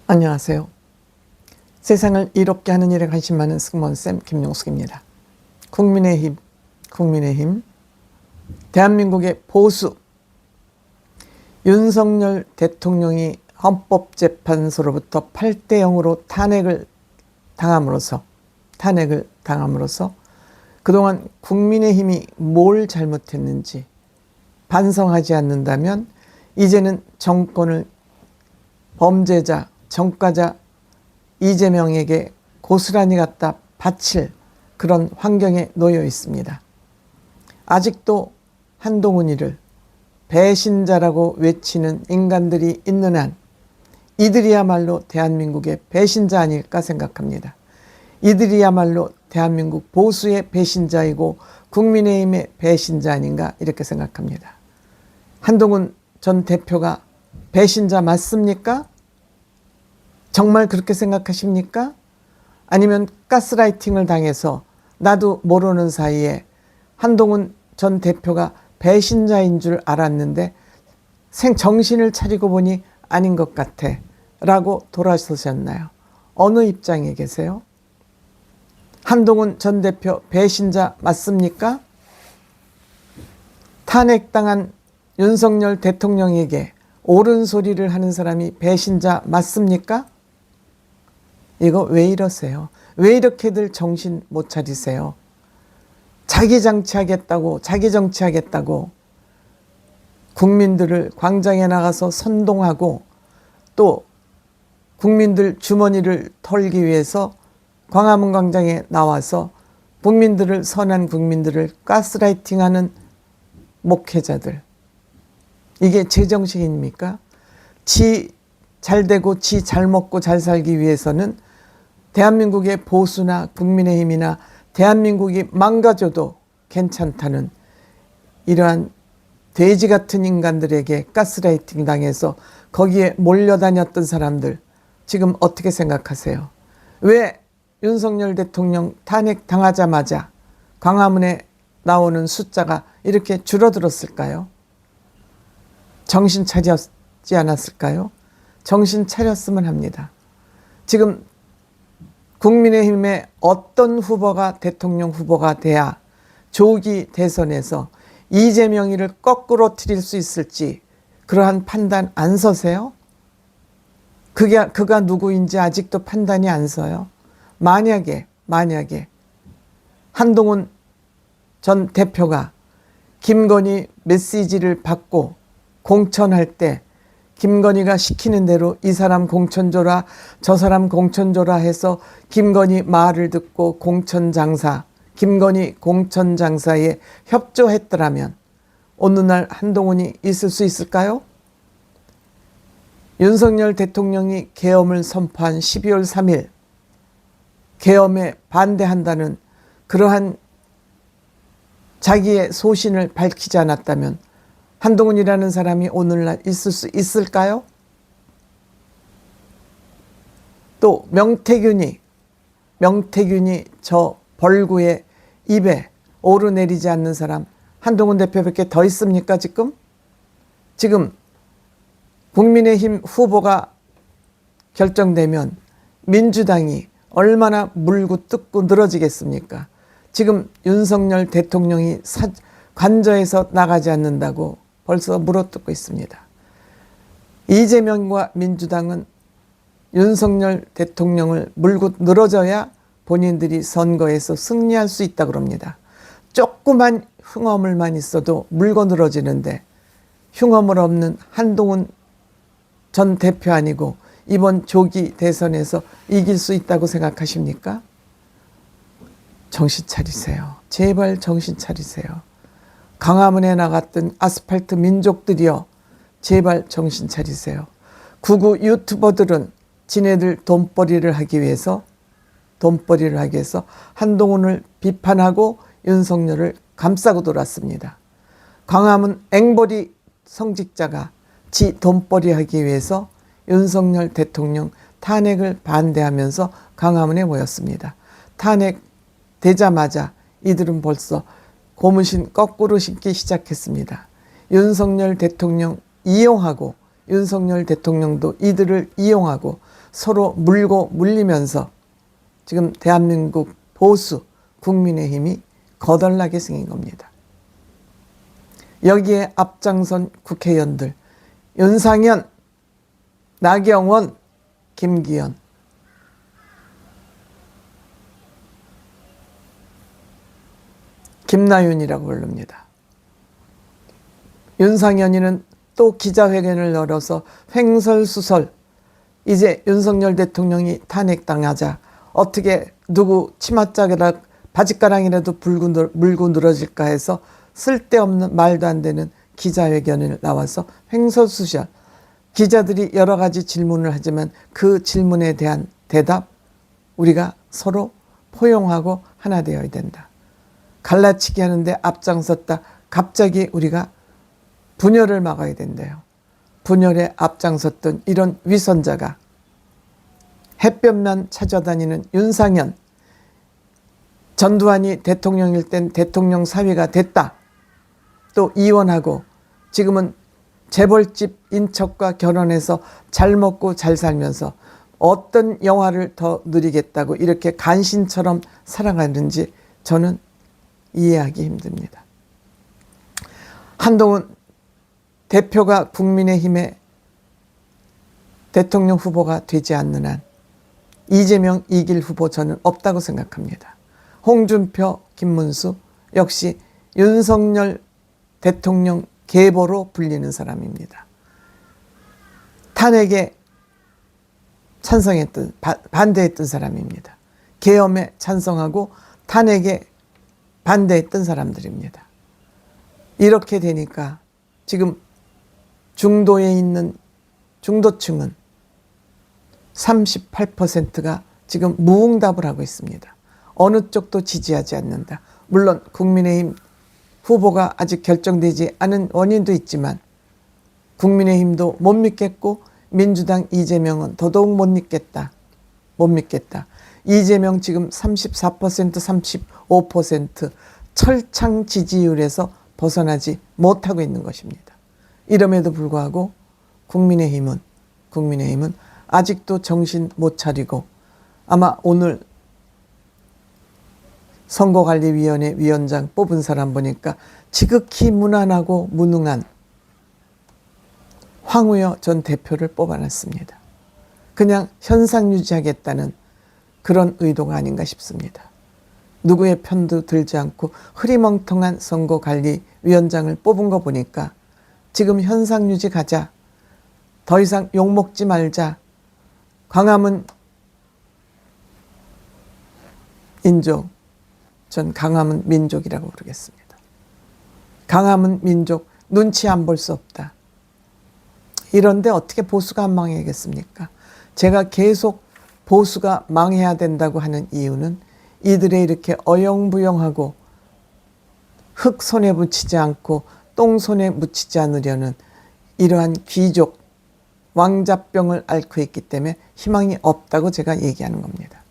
안녕하세요. 세상을 이롭게 하는 일에 관심 많은 승무원쌤 김용숙입니다. 국민의힘, 대한민국의 보수, 윤석열 대통령이 헌법재판소로부터 8대0으로 탄핵을 당함으로써 그동안 국민의힘이 뭘 잘못했는지 반성하지 않는다면 이제는 정권을 범죄자, 전과자 이재명에게 고스란히 갖다 바칠 그런 환경에 놓여 있습니다. 아직도 한동훈이를 배신자라고 외치는 인간들이 있는 한 이들이야말로 대한민국의 배신자 아닐까 생각합니다. 이들이야말로 대한민국 보수의 배신자이고 국민의힘의 배신자 아닌가 이렇게 생각합니다. 한동훈 전 대표가 배신자 맞습니까? 정말 그렇게 생각하십니까? 아니면 가스라이팅을 당해서 나도 모르는 사이에 한동훈 전 대표가 배신자인 줄 알았는데 정신을 차리고 보니 아닌 것 같아 라고 돌아서셨나요? 어느 입장에 계세요? 한동훈 전 대표 배신자 맞습니까? 탄핵당한 윤석열 대통령에게 옳은 소리를 하는 사람이 배신자 맞습니까? 이거 왜 이러세요? 왜 이렇게들 정신 못 차리세요? 자기 정치하겠다고 국민들을 광장에 나가서 선동하고 또 국민들 주머니를 털기 위해서 광화문 광장에 나와서 선한 국민들을 가스라이팅하는 목회자들. 이게 제정신입니까? 지 잘 되고 지 잘 먹고 잘 살기 위해서는 대한민국의 보수나 국민의힘이나 대한민국이 망가져도 괜찮다는 이러한 돼지 같은 인간들에게 가스라이팅 당해서 거기에 몰려다녔던 사람들 지금 어떻게 생각하세요? 왜 윤석열 대통령 탄핵 당하자마자 광화문에 나오는 숫자가 이렇게 줄어들었을까요? 정신 차렸지 않았을까요? 정신 차렸으면 합니다. 지금 국민의힘의 어떤 후보가 대통령 후보가 돼야 조기 대선에서 이재명이를 거꾸로 틀릴 수 있을지 그러한 판단 안 서세요? 그가 누구인지 아직도 판단이 안 서요. 만약에 한동훈 전 대표가 김건희 메시지를 받고 공천할 때 김건희가 시키는 대로 이 사람 공천 줘라 저 사람 공천 줘라 해서 김건희 말을 듣고 김건희 공천 장사에 협조했더라면 어느 날 한동훈이 있을 수 있을까요? 윤석열 대통령이 계엄을 선포한 12월 3일 계엄에 반대한다는 그러한 자기의 소신을 밝히지 않았다면 한동훈이라는 사람이 오늘날 있을 수 있을까요? 또 명태균이 저 벌구의 입에 오르내리지 않는 사람 한동훈 대표밖에 더 있습니까 지금? 지금 국민의힘 후보가 결정되면 민주당이 얼마나 물고 뜯고 늘어지겠습니까? 지금 윤석열 대통령이 관저에서 나가지 않는다고 벌써 물어뜯고 있습니다. 이재명과 민주당은 윤석열 대통령을 물고 늘어져야 본인들이 선거에서 승리할 수 있다고 합니다. 조그만 흉어물만 있어도 물고 늘어지는데 흉어물 없는 한동훈 전 대표 아니고 이번 조기 대선에서 이길 수 있다고 생각하십니까? 정신 차리세요. 제발 정신 차리세요. 광화문에 나갔던 아스팔트 민족들이여 제발 정신 차리세요. 구구 유튜버들은 지네들 돈벌이를 하기 위해서 한동훈을 비판하고 윤석열을 감싸고 돌았습니다. 광화문 앵벌이 성직자가 지 돈벌이 하기 위해서 윤석열 대통령 탄핵을 반대하면서 광화문에 모였습니다. 탄핵 되자마자 이들은 벌써 고무신 거꾸로 신기 시작했습니다. 윤석열 대통령 이용하고 윤석열 대통령도 이들을 이용하고 서로 물고 물리면서 지금 대한민국 보수 국민의힘이 거덜나게 생긴 겁니다. 여기에 앞장선 국회의원들 윤상현, 나경원, 김기현, 김나윤이라고 부릅니다. 윤상현이는 또 기자회견을 열어서 횡설수설, 이제 윤석열 대통령이 탄핵당하자 어떻게 누구 치맛자락 바짓가랑이라도 물고 늘어질까 해서 쓸데없는 말도 안 되는 기자회견을 나와서 횡설수설, 기자들이 여러 가지 질문을 하지만 그 질문에 대한 대답 우리가 서로 포용하고 하나 되어야 된다. 갈라치기 하는데 앞장섰다. 갑자기 우리가 분열을 막아야 된대요. 분열에 앞장섰던 이런 위선자가 햇볕만 찾아다니는 윤상현, 전두환이 대통령일 땐 대통령 사위가 됐다. 또 이혼하고 지금은 재벌집 인척과 결혼해서 잘 먹고 잘 살면서 어떤 영화를 더 누리겠다고 이렇게 간신처럼 살아가는지 저는 이해하기 힘듭니다. 한동훈 대표가 국민의힘의 대통령 후보가 되지 않는 한 이재명 이길 후보 저는 없다고 생각합니다. 홍준표, 김문수 역시 윤석열 대통령 계보로 불리는 사람입니다. 탄핵에 찬성했던, 반대했던 사람입니다. 계엄에 찬성하고 탄핵에 반대했던 사람들입니다. 이렇게 되니까 지금 중도에 있는 중도층은 38%가 지금 무응답을 하고 있습니다. 어느 쪽도 지지하지 않는다. 물론 국민의힘 후보가 아직 결정되지 않은 원인도 있지만 국민의힘도 못 믿겠고 민주당 이재명은 더더욱 못 믿겠다. 못 믿겠다. 이재명 지금 34%, 35% 철창 지지율에서 벗어나지 못하고 있는 것입니다. 이럼에도 불구하고 국민의힘은 아직도 정신 못 차리고 아마 오늘 선거관리위원회 위원장 뽑은 사람 보니까 지극히 무난하고 무능한 황우여 전 대표를 뽑아놨습니다. 그냥 현상 유지하겠다는 그런 의도가 아닌가 싶습니다. 누구의 편도 들지 않고 흐리멍텅한 선거관리위원장을 뽑은 거 보니까 지금 현상 유지 가자. 더 이상 욕먹지 말자. 광화문 인족, 전 강화문 민족이라고 부르겠습니다. 강화문 민족 눈치 안 볼 수 없다. 이런데 어떻게 보수가 안 망해야겠습니까? 제가 계속 보수가 망해야 된다고 하는 이유는 이들의 이렇게 어영부영하고 흙 손에 묻히지 않고 똥 손에 묻히지 않으려는 이러한 귀족 왕자병을 앓고 있기 때문에 희망이 없다고 제가 얘기하는 겁니다.